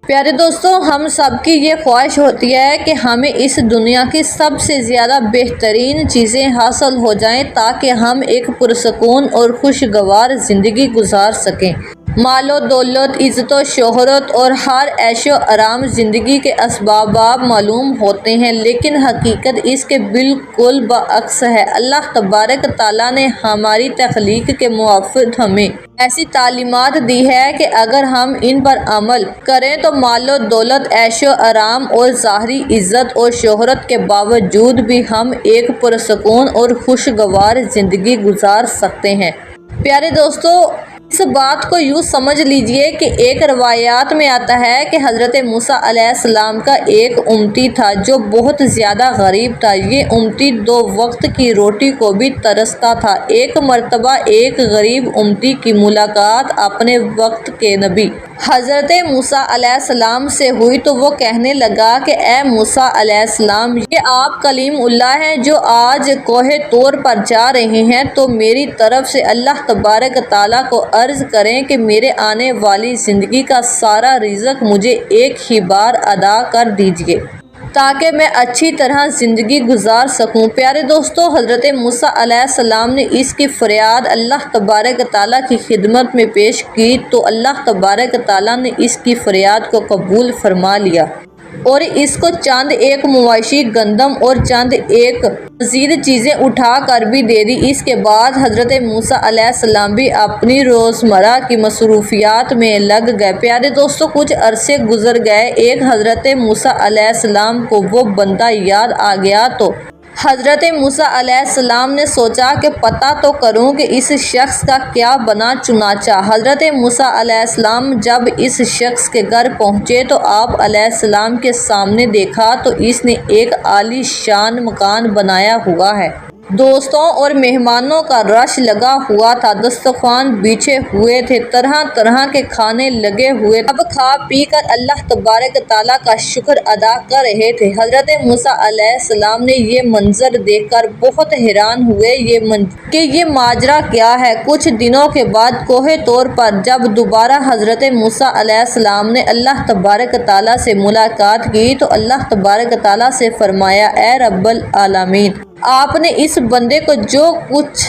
پیارے دوستوں، ہم سب کی یہ خواہش ہوتی ہے کہ ہمیں اس دنیا کی سب سے زیادہ بہترین چیزیں حاصل ہو جائیں تاکہ ہم ایک پرسکون اور خوشگوار زندگی گزار سکیں۔ مال و دولت، عزت و شہرت اور ہر عیش و آرام زندگی کے اسباب معلوم ہوتے ہیں، لیکن حقیقت اس کے بالکل برعکس ہے۔ اللہ تبارک تعالیٰ نے ہماری تخلیق کے موافق ہمیں ایسی تعلیمات دی ہے کہ اگر ہم ان پر عمل کریں تو مال و دولت، عیش و آرام اور ظاہری عزت و شہرت کے باوجود بھی ہم ایک پرسکون اور خوشگوار زندگی گزار سکتے ہیں۔ پیارے دوستو، اس بات کو یوں سمجھ لیجئے کہ ایک روایات میں آتا ہے کہ حضرت موسیٰ علیہ السلام کا ایک امتی تھا جو بہت زیادہ غریب تھا۔ یہ امتی 2 وقت کی روٹی کو بھی ترستا تھا۔ ایک مرتبہ ایک غریب امتی کی ملاقات اپنے وقت کے نبی حضرت موسیٰ علیہ السلام سے ہوئی تو وہ کہنے لگا کہ اے موسیٰ علیہ السلام، یہ آپ کلیم اللہ ہیں جو آج کوہ طور پر جا رہے ہیں، تو میری طرف سے اللہ تبارک تعالیٰ کو عرض کریں کہ میرے آنے والی زندگی کا سارا رزق مجھے ایک ہی بار ادا کر دیجیے تاکہ میں اچھی طرح زندگی گزار سکوں۔ پیارے دوستو، حضرت موسیٰ علیہ السلام نے اس کی فریاد اللہ تبارک تعالیٰ کی خدمت میں پیش کی تو اللہ تبارک تعالیٰ نے اس کی فریاد کو قبول فرما لیا اور اس کو چند ایک مواشی گندم اور چند ایک مزید چیزیں اٹھا کر بھی دے دی۔ اس کے بعد حضرت موسیٰ علیہ السلام بھی اپنی روزمرہ کی مصروفیات میں لگ گئے۔ پیارے دوستو، کچھ عرصے گزر گئے۔ ایک حضرت موسیٰ علیہ السلام کو وہ بندہ یاد آ گیا تو حضرت موسیٰ علیہ السلام نے سوچا کہ پتہ تو کروں کہ اس شخص کا کیا بنا۔ چنانچہ حضرت موسیٰ علیہ السلام جب اس شخص کے گھر پہنچے تو آپ علیہ السلام کے سامنے دیکھا تو اس نے ایک عالی شان مکان بنایا ہوا ہے۔ دوستوں اور مہمانوں کا رش لگا ہوا تھا، دسترخوان بچھے ہوئے تھے، طرح طرح کے کھانے لگے ہوئے، اب کھا پی کر اللہ تبارک تعالیٰ کا شکر ادا کر رہے تھے۔ حضرت موسیٰ علیہ السلام نے یہ منظر دیکھ کر بہت حیران ہوئے کہ یہ ماجرا کیا ہے۔ کچھ دنوں کے بعد کوہ طور پر جب دوبارہ حضرت موسیٰ علیہ السلام نے اللہ تبارک تعالیٰ سے ملاقات کی تو اللہ تبارک تعالیٰ سے فرمایا، اے رب العالمین، آپ نے اس بندے کو جو کچھ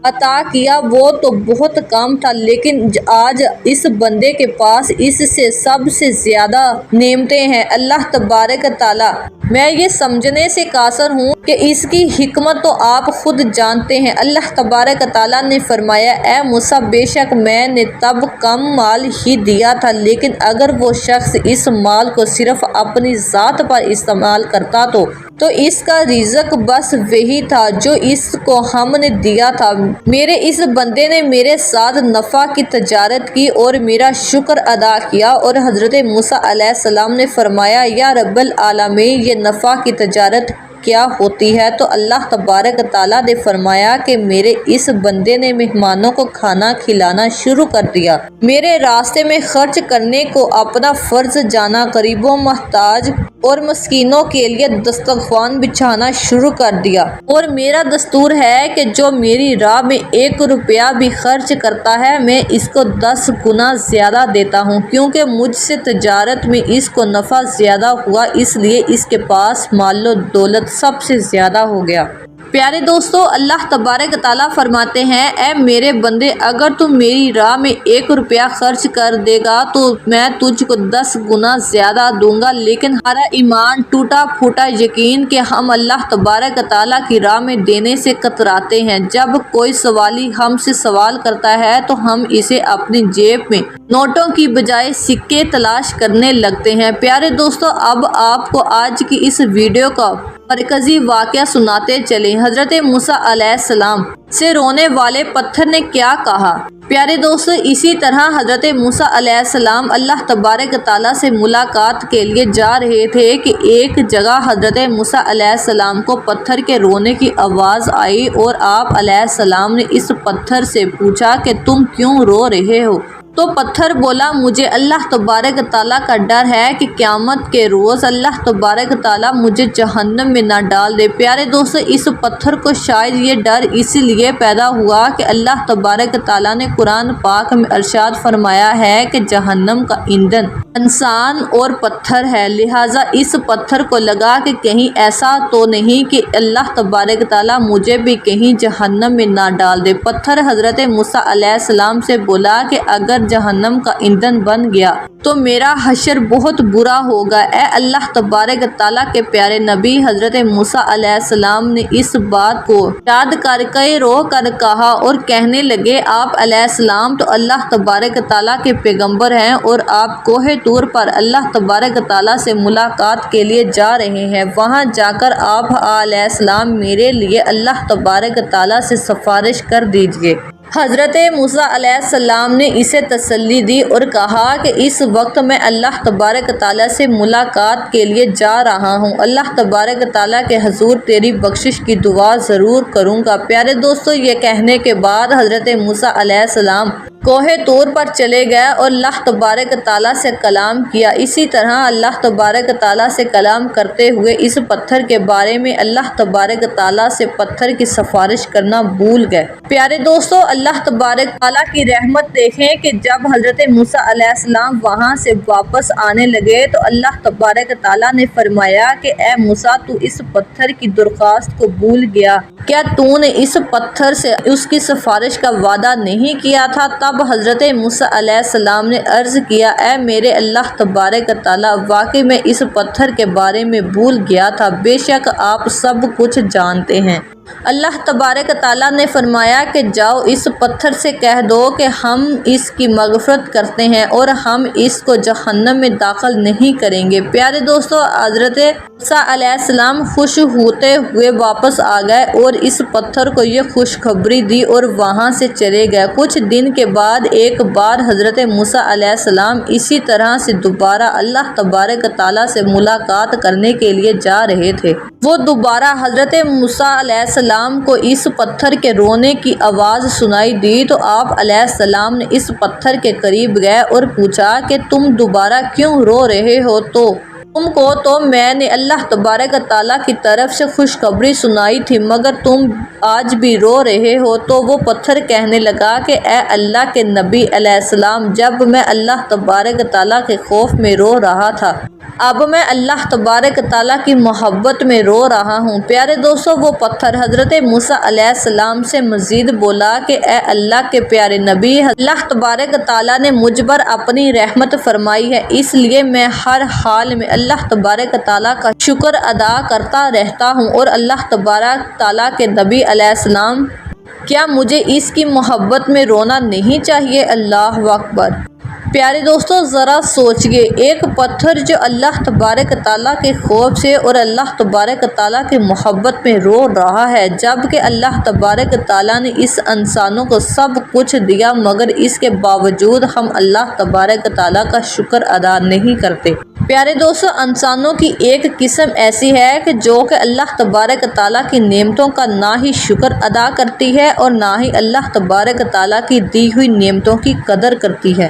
عطا کیا وہ تو بہت کم تھا، لیکن آج اس بندے کے پاس اس سے سب سے زیادہ نعمتیں ہیں۔ اللہ تبارک تعالیٰ، میں یہ سمجھنے سے قاصر ہوں کہ اس کی حکمت تو آپ خود جانتے ہیں۔ اللہ تبارک تعالیٰ نے فرمایا، اے موسیٰ، بے شک میں نے تب کم مال ہی دیا تھا، لیکن اگر وہ شخص اس مال کو صرف اپنی ذات پر استعمال کرتا تو اس کا رزق بس وہی تھا جو اس کو ہم نے دیا تھا۔ میرے اس بندے نے میرے ساتھ نفع کی تجارت کی اور میرا شکر ادا کیا، اور حضرت موسیٰ علیہ السلام نے فرمایا، یا رب العالمین، یہ نفع کی تجارت کیا ہوتی ہے؟ تو اللہ تبارک تعالیٰ نے فرمایا کہ میرے اس بندے نے مہمانوں کو کھانا کھلانا شروع کر دیا، میرے راستے میں خرچ کرنے کو اپنا فرض جانا، غریبوں، محتاج اور مسکینوں کے لیے دسترخوان بچھانا شروع کر دیا، اور میرا دستور ہے کہ جو میری راہ میں 1 روپیہ بھی خرچ کرتا ہے میں اس کو 10 گنا زیادہ دیتا ہوں، کیونکہ مجھ سے تجارت میں اس کو نفع زیادہ ہوا، اس لیے اس کے پاس مال و دولت سب سے زیادہ ہو گیا۔ پیارے دوستو، اللہ تبارک تعالیٰ فرماتے ہیں، اے میرے بندے، اگر تم میری راہ میں 1 روپیہ خرچ کر دے گا تو میں تجھ کو 10 گنا زیادہ دوں گا، لیکن ہمارا ایمان ٹوٹا پھوٹا یقین کہ ہم اللہ تبارک تعالیٰ کی راہ میں دینے سے کتراتے ہیں۔ جب کوئی سوالی ہم سے سوال کرتا ہے تو ہم اسے اپنی جیب میں نوٹوں کی بجائے سکے تلاش کرنے لگتے ہیں۔ پیارے دوستو، اب آپ کو آج کی اس ویڈیو کا مرکزی واقعہ سناتے چلیں۔ حضرت موسیٰ علیہ السلام سے رونے والے پتھر نے کیا کہا؟ پیارے دوستو، اسی طرح حضرت موسیٰ علیہ السلام اللہ تبارک تعالیٰ سے ملاقات کے لیے جا رہے تھے کہ ایک جگہ حضرت موسیٰ علیہ السلام کو پتھر کے رونے کی آواز آئی، اور آپ علیہ السلام نے اس پتھر سے پوچھا کہ تم کیوں رو رہے ہو؟ تو پتھر بولا مجھے اللہ تبارک تعالیٰ کا ڈر ہے کہ قیامت کے روز اللہ تبارک تعالیٰ مجھے جہنم میں نہ ڈال دے۔ پیارے دوستو، اس پتھر کو شاید یہ ڈر اس لیے پیدا ہوا کہ اللہ تبارک تعالیٰ نے قرآن پاک میں ارشاد فرمایا ہے کہ جہنم کا ایندھن انسان اور پتھر ہے، لہٰذا اس پتھر کو لگا کہ کہیں ایسا تو نہیں کہ اللہ تبارک تعالیٰ مجھے بھی کہیں جہنم میں نہ ڈال دے۔ پتھر حضرت موسیٰ علیہ السلام سے بولا کہ اگر جہنم کا ایندھن بن گیا تو میرا حشر بہت برا ہوگا۔ اے اللہ تبارک تعالیٰ کے پیارے نبی، حضرت موسیٰ علیہ السلام نے اس بات کو یاد کر کے رو کر کہا اور کہنے لگے، آپ علیہ السلام تو اللہ تبارک تعالیٰ کے پیغمبر ہیں اور آپ کوہ طور پر اللہ تبارک تعالیٰ سے ملاقات کے لیے جا رہے ہیں۔ وہاں جا کر آپ علیہ السلام میرے لیے اللہ تبارک تعالیٰ سے سفارش کر دیجیے۔ حضرت موسیٰ علیہ السلام نے اسے تسلی دی اور کہا کہ اس وقت میں اللہ تبارک تعالیٰ سے ملاقات کے لیے جا رہا ہوں، اللہ تبارک تعالیٰ کے حضور تیری بخشش کی دعا ضرور کروں گا۔ پیارے دوستو، یہ کہنے کے بعد حضرت موسیٰ علیہ السلام کوہ طور پر چلے گئے اور اللہ تبارک تعالیٰ سے کلام کیا۔ اسی طرح اللہ تبارک تعالیٰ سے کلام کرتے ہوئے اس پتھر کے بارے میں اللہ تبارک تعالیٰ سے پتھر کی سفارش کرنا بھول گئے۔ پیارے دوستو، اللہ تبارک تعالیٰ کی رحمت دیکھیں کہ جب حضرت موسیٰ علیہ السلام وہاں سے واپس آنے لگے تو اللہ تبارک تعالیٰ نے فرمایا کہ اے موسیٰ، تو اس پتھر کی درخواست کو بھول گیا کیا؟ تو نے اس پتھر سے اس کی سفارش کا وعدہ نہیں کیا تھا؟ تب حضرت موسیٰ علیہ السلام نے عرض کیا، اے میرے اللہ تبارک تعالیٰ، واقعی میں اس پتھر کے بارے میں بھول گیا تھا، بے شک آپ سب کچھ جانتے ہیں۔ اللہ تبارک تعالیٰ نے فرمایا کہ جاؤ اس پتھر سے کہہ دو کہ ہم اس کی مغفرت کرتے ہیں اور ہم اس کو جہنم میں داخل نہیں کریں گے۔ پیارے دوستو، حضرت موسیٰ علیہ السلام خوش ہوتے ہوئے واپس آ گئے اور اس پتھر کو یہ خوشخبری دی اور وہاں سے چلے گئے۔ کچھ دن کے بعد ایک بار حضرت موسیٰ علیہ السلام اسی طرح سے دوبارہ اللہ تبارک تعالیٰ سے ملاقات کرنے کے لیے جا رہے تھے۔ وہ دوبارہ حضرت موسیٰ علیہ السلام کو اس پتھر کے رونے کی آواز سنائی دی تو آپ علیہ السلام نے اس پتھر کے قریب گئے اور پوچھا کہ تم دوبارہ کیوں رو رہے ہو؟ تو تم کو تو میں نے اللہ تبارک تعالیٰ کی طرف سے خوشخبری سنائی تھی، مگر تم آج بھی رو رہے ہو۔ تو وہ پتھر کہنے لگا کہ اے اللہ کے نبی علیہ السلام، جب میں اللہ تبارک تعالیٰ کے خوف میں رو رہا تھا، اب میں اللہ تبارک تعالیٰ کی محبت میں رو رہا ہوں۔ پیارے دوستو، وہ پتھر حضرت موسیٰ علیہ السلام سے مزید بولا کہ اے اللہ کے پیارے نبی، اللہ تبارک تعالیٰ نے مجھ پر اپنی رحمت فرمائی ہے، اس لیے میں ہر حال میں اللہ تبارک تعالیٰ کا شکر ادا کرتا رہتا ہوں۔ اور اللہ تبارک تعالیٰ کے نبی علیہ السلام، کیا مجھے اس کی محبت میں رونا نہیں چاہیے؟ اللہ اکبر۔ پیارے دوستو، ذرا سوچئے، ایک پتھر جو اللہ تبارک تعالیٰ کے خوف سے اور اللہ تبارک تعالیٰ کی محبت میں رو رہا ہے، جبکہ اللہ تبارک تعالیٰ نے اس انسانوں کو سب کچھ دیا، مگر اس کے باوجود ہم اللہ تبارک تعالیٰ کا شکر ادا نہیں کرتے۔ پیارے دوستو، انسانوں کی ایک قسم ایسی ہے کہ جو کہ اللہ تبارک تعالیٰ کی نعمتوں کا نہ ہی شکر ادا کرتی ہے اور نہ ہی اللہ تبارک تعالیٰ کی دی ہوئی نعمتوں کی قدر کرتی ہے۔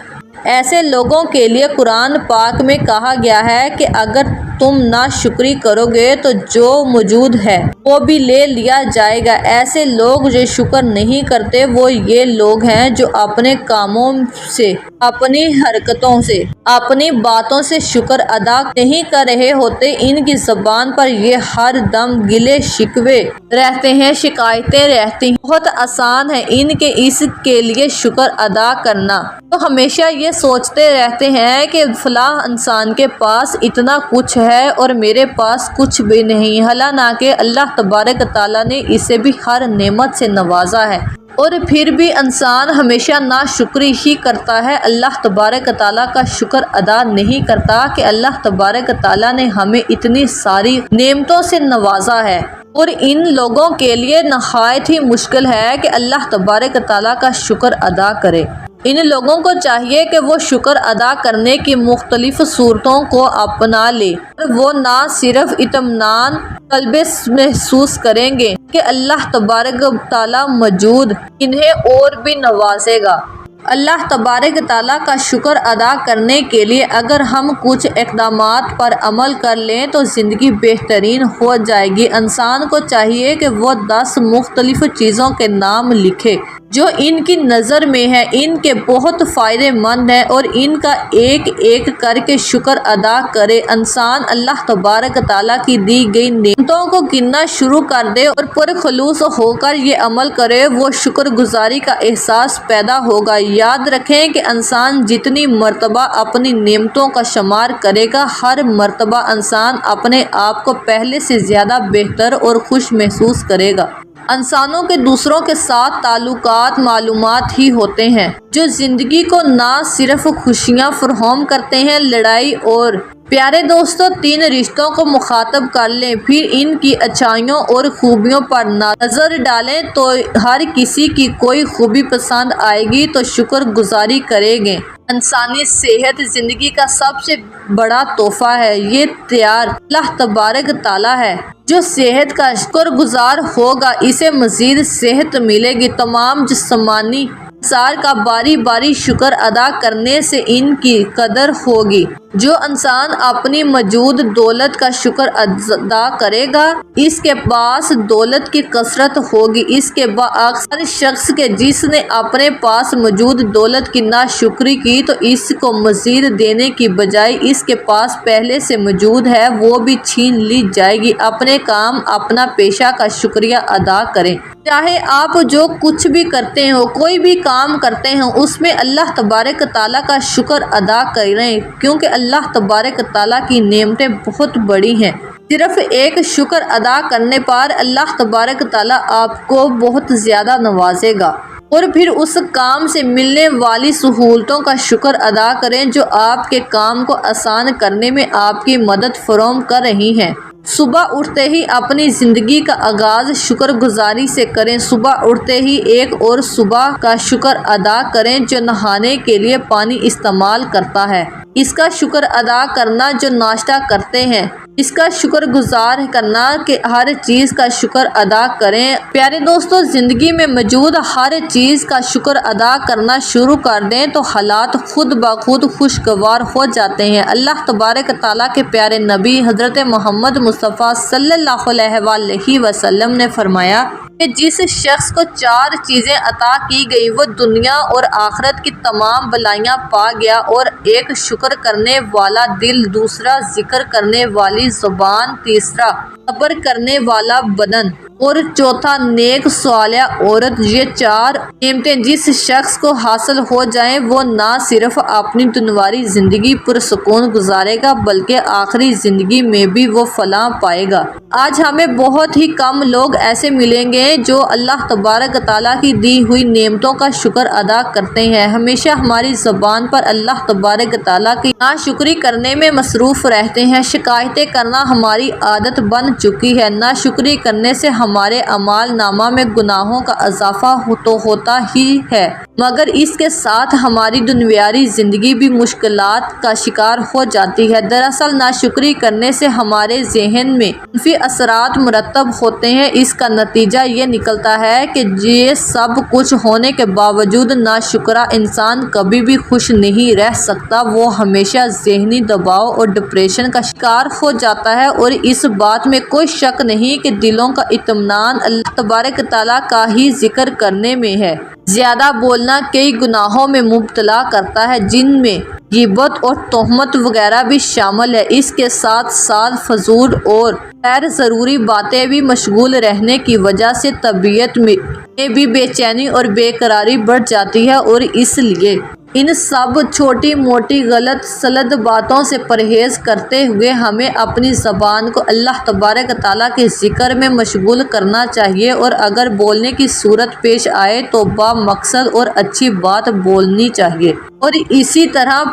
ایسے لوگوں کے لیے قرآن پاک میں کہا گیا ہے کہ اگر تم ناشکری کرو گے تو جو موجود ہے وہ بھی لے لیا جائے گا۔ ایسے لوگ جو شکر نہیں کرتے وہ یہ لوگ ہیں جو اپنے کاموں سے، اپنی حرکتوں سے، اپنی باتوں سے شکر ادا نہیں کر رہے ہوتے۔ ان کی زبان پر یہ ہر دم گلے شکوے رہتے ہیں، شکایتیں رہتی ہیں۔ بہت آسان ہے ان کے اس کے لیے شکر ادا کرنا، تو ہمیشہ یہ سوچتے رہتے ہیں کہ فلاں انسان کے پاس اتنا کچھ ہے اور میرے پاس کچھ بھی نہیں، حالانکہ اللہ تبارک تعالیٰ نے اسے بھی ہر نعمت سے نوازا ہے، اور پھر بھی انسان ہمیشہ ناشکری ہی کرتا ہے، اللہ تبارک تعالیٰ کا شکر ادا نہیں کرتا کہ اللہ تبارک تعالیٰ نے ہمیں اتنی ساری نعمتوں سے نوازا ہے۔ اور ان لوگوں کے لیے نہایت ہی مشکل ہے کہ اللہ تبارک تعالیٰ کا شکر ادا کرے۔ ان لوگوں کو چاہیے کہ وہ شکر ادا کرنے کی مختلف صورتوں کو اپنا لے، اور وہ نہ صرف اطمینان قلب محسوس کریں گے کہ اللہ تبارک تعالیٰ موجود انہیں اور بھی نوازے گا، اللہ تبارک تعالیٰ کا شکر ادا کرنے کے لیے اگر ہم کچھ اقدامات پر عمل کر لیں تو زندگی بہترین ہو جائے گی۔ انسان کو چاہیے کہ وہ 10 مختلف چیزوں کے نام لکھے جو ان کی نظر میں ہے، ان کے بہت فائدے مند ہیں، اور ان کا ایک ایک کر کے شکر ادا کرے۔ انسان اللہ تبارک تعالیٰ کی دی گئی نعمتوں کو گننا شروع کر دے اور پرخلوص ہو کر یہ عمل کرے، وہ شکر گزاری کا احساس پیدا ہوگا۔ یاد رکھیں کہ انسان جتنی مرتبہ اپنی نعمتوں کا شمار کرے گا، ہر مرتبہ انسان اپنے آپ کو پہلے سے زیادہ بہتر اور خوش محسوس کرے گا۔ انسانوں کے دوسروں کے ساتھ تعلقات معلومات ہی ہوتے ہیں جو زندگی کو نہ صرف خوشیاں فراہم کرتے ہیں، لڑائی اور پیارے دوستوں، 3 رشتوں کو مخاطب کر لیں، پھر ان کی اچھائیوں اور خوبیوں پر نظر ڈالیں تو ہر کسی کی کوئی خوبی پسند آئے گی تو شکر گزاری کریں گے۔ انسانی صحت زندگی کا سب سے بڑا تحفہ ہے، یہ تیار اللہ تبارک تعالیٰ ہے۔ جو صحت کا شکر گزار ہوگا اسے مزید صحت ملے گی۔ تمام جسمانی عناصر کا باری باری شکر ادا کرنے سے ان کی قدر ہوگی۔ جو انسان اپنی موجود دولت کا شکر ادا کرے گا اس کے پاس دولت کی کثرت ہوگی۔ اس کے برعکس ہر شخص کے جس نے اپنے پاس موجود دولت کی ناشکری کی تو اس کو مزید دینے کی بجائے اس کے پاس پہلے سے موجود ہے وہ بھی چھین لی جائے گی۔ اپنے کام اپنا پیشہ کا شکریہ ادا کریں۔ چاہے آپ جو کچھ بھی کرتے ہو، کوئی بھی کام کرتے ہو، اس میں اللہ تبارک تعالیٰ کا شکر ادا کریں، کیونکہ اللہ تبارک تعالیٰ کی نعمتیں بہت بڑی ہیں۔ صرف ایک شکر ادا کرنے پر اللہ تبارک تعالیٰ آپ کو بہت زیادہ نوازے گا، اور پھر اس کام سے ملنے والی سہولتوں کا شکر ادا کریں جو آپ کے کام کو آسان کرنے میں آپ کی مدد فراہم کر رہی ہیں۔ صبح اٹھتے ہی اپنی زندگی کا آغاز شکر گزاری سے کریں۔ صبح اٹھتے ہی ایک اور صبح کا شکر ادا کریں جو نہانے کے لیے پانی استعمال کرتا ہے، اس کا شکر ادا کرنا جو ناشتہ کرتے ہیں، اس کا شکر گزار کرنا کہ ہر چیز کا شکر ادا کریں۔ پیارے دوستو، زندگی میں موجود ہر چیز کا شکر ادا کرنا شروع کر دیں تو حالات خود بخود خوشگوار ہو جاتے ہیں۔ اللہ تبارک تعالیٰ کے پیارے نبی حضرت محمد مصطفیٰ صلی اللہ علیہ وآلہ وسلم نے فرمایا کہ جس شخص کو 4 چیزیں عطا کی گئی وہ دنیا اور آخرت کی تمام بلائیاں پا گیا، اور ایک شکر کرنے والا دل، دوسرا ذکر کرنے والی زبان، تیسرا صبر کرنے والا بدن، اور چوتھا نیک صالح عورت۔ یہ 4 نعمتیں جس شخص کو حاصل ہو جائیں وہ نہ صرف اپنی دنیاوی زندگی پرسکون گزارے گا بلکہ آخری زندگی میں بھی وہ فلاح پائے گا۔ آج ہمیں بہت ہی کم لوگ ایسے ملیں گے جو اللہ تبارک تعالیٰ کی دی ہوئی نعمتوں کا شکر ادا کرتے ہیں۔ ہمیشہ ہماری زبان پر اللہ تبارک تعالیٰ کی ناشکری کرنے میں مصروف رہتے ہیں۔ شکایتیں کرنا ہماری عادت بن چکی ہے۔ ناشکری کرنے سے ہمارے اعمال نامہ میں گناہوں کا اضافہ تو ہوتا ہی ہے، مگر اس کے ساتھ ہماری دنیاوی زندگی بھی مشکلات کا شکار ہو جاتی ہے۔ دراصل ناشکری کرنے سے ہمارے ذہن میں منفی اثرات مرتب ہوتے ہیں۔ اس کا نتیجہ یہ نکلتا ہے کہ یہ سب کچھ ہونے کے باوجود ناشکرا انسان کبھی بھی خوش نہیں رہ سکتا، وہ ہمیشہ ذہنی دباؤ اور ڈپریشن کا شکار ہو جاتا ہے، اور اس بات میں کوئی شک نہیں کہ دلوں کا اطمینان اللہ تبارک تعالیٰ کا ہی ذکر کرنے میں ہے۔ زیادہ بولنا کئی گناہوں میں مبتلا کرتا ہے جن میں غیبت اور تہمت وغیرہ بھی شامل ہے۔ اس کے ساتھ ساتھ فضول اور غیر ضروری باتیں بھی مشغول رہنے کی وجہ سے طبیعت میں بھی بے چینی اور بے قراری بڑھ جاتی ہے، اور اس لیے ان سب چھوٹی موٹی غلط سلط باتوں سے پرہیز کرتے ہوئے ہمیں اپنی زبان کو اللہ تبارک تعالیٰ کے ذکر میں مشغول کرنا چاہیے، اور اگر بولنے کی صورت پیش آئے تو با مقصد اور اچھی بات بولنی چاہیے، اور اسی طرح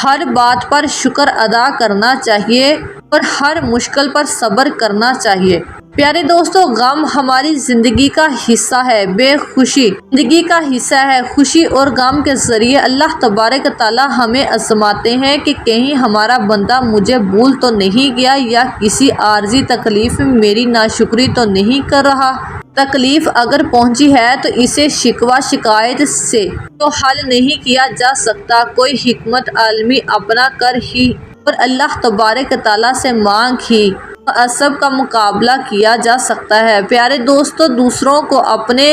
ہر بات پر شکر ادا کرنا چاہیے اور ہر مشکل پر صبر کرنا چاہیے۔ پیارے دوستوں، غم ہماری زندگی کا حصہ ہے، بے خوشی زندگی کا حصہ ہے۔ خوشی اور غم کے ذریعے اللہ تبارک تعالیٰ ہمیں آزماتے ہیں کہ کہیں ہمارا بندہ مجھے بھول تو نہیں گیا یا کسی عارضی تکلیف میں میری ناشکری تو نہیں کر رہا۔ تکلیف اگر پہنچی ہے تو اسے شکوہ شکایت سے تو حل نہیں کیا جا سکتا، کوئی حکمت عالمی اپنا کر ہی اور اللہ تبارک تعالیٰ سے مانگ ہی عصب کا مقابلہ کیا جا سکتا ہے۔ پیارے دوستو، دوسروں کو اپنے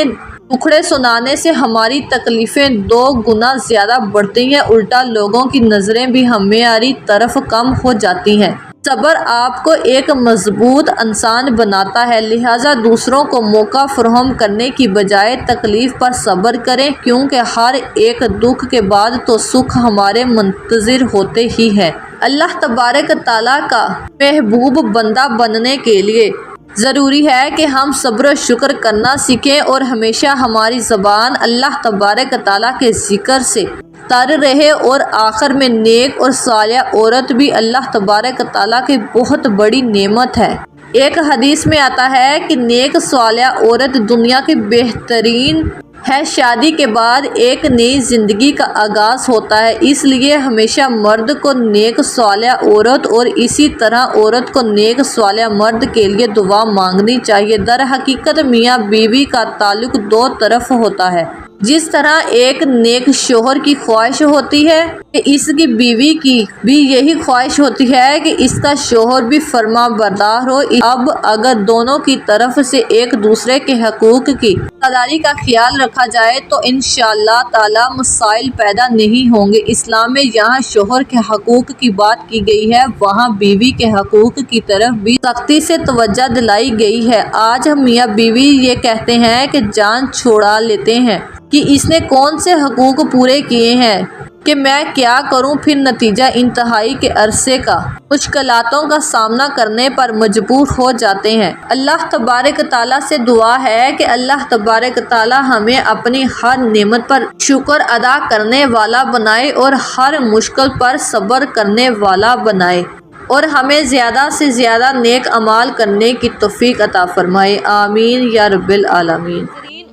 دکھڑے سنانے سے ہماری تکلیفیں 2 گنا زیادہ بڑھتی ہیں، الٹا لوگوں کی نظریں بھی ہماری طرف کم ہو جاتی ہیں۔ صبر آپ کو ایک مضبوط انسان بناتا ہے، لہٰذا دوسروں کو موقع فراہم کرنے کی بجائے تکلیف پر صبر کریں، کیونکہ ہر ایک دکھ کے بعد تو سکھ ہمارے منتظر ہوتے ہی ہیں۔ اللہ تبارک تعالیٰ کا محبوب بندہ بننے کے لیے ضروری ہے کہ ہم صبر و شکر کرنا سیکھیں اور ہمیشہ ہماری زبان اللہ تبارک تعالیٰ کے ذکر سے تر رہے، اور آخر میں نیک اور صالح عورت بھی اللہ تبارک تعالیٰ کی بہت بڑی نعمت ہے۔ ایک حدیث میں آتا ہے کہ نیک صالح عورت دنیا کی بہترین ہے، شادی کے بعد ایک نئی زندگی کا آغاز ہوتا ہے، اس لیے ہمیشہ مرد کو نیک صالح عورت اور اسی طرح عورت کو نیک صالح مرد کے لیے دعا مانگنی چاہیے۔ در حقیقت میاں بیوی کا تعلق 2 طرف ہوتا ہے، جس طرح ایک نیک شوہر کی خواہش ہوتی ہے کہ اس کی بیوی کی بھی یہی خواہش ہوتی ہے کہ اس کا شوہر بھی فرما بردار ہو۔ اب اگر دونوں کی طرف سے ایک دوسرے کے حقوق کی ادائیگی کا خیال رکھا جائے تو انشاءاللہ تعالی مسائل پیدا نہیں ہوں گے۔ اسلام میں جہاں شوہر کے حقوق کی بات کی گئی ہے، وہاں بیوی کے حقوق کی طرف بھی سختی سے توجہ دلائی گئی ہے۔ آج ہم میاں بیوی یہ کہتے ہیں کہ جان چھڑا لیتے ہیں کہ اس نے کون سے حقوق پورے کیے ہیں کہ میں کیا کروں، پھر نتیجہ انتہائی کے عرصے کا مشکلاتوں کا سامنا کرنے پر مجبور ہو جاتے ہیں۔ اللہ تبارک تعالیٰ سے دعا ہے کہ اللہ تبارک تعالیٰ ہمیں اپنی ہر نعمت پر شکر ادا کرنے والا بنائے اور ہر مشکل پر صبر کرنے والا بنائے، اور ہمیں زیادہ سے زیادہ نیک اعمال کرنے کی توفیق عطا فرمائے، آمین یا رب العالمین۔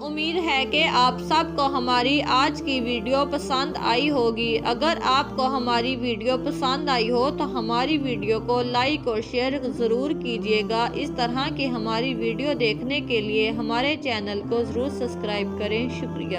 امید ہے کہ آپ سب کو ہماری آج کی ویڈیو پسند آئی ہوگی۔ اگر آپ کو ہماری ویڈیو پسند آئی ہو تو ہماری ویڈیو کو لائک اور شیئر ضرور کیجیے گا۔ اس طرح کی ہماری ویڈیو دیکھنے کے لیے ہمارے چینل کو ضرور سبسکرائب کریں۔ شکریہ۔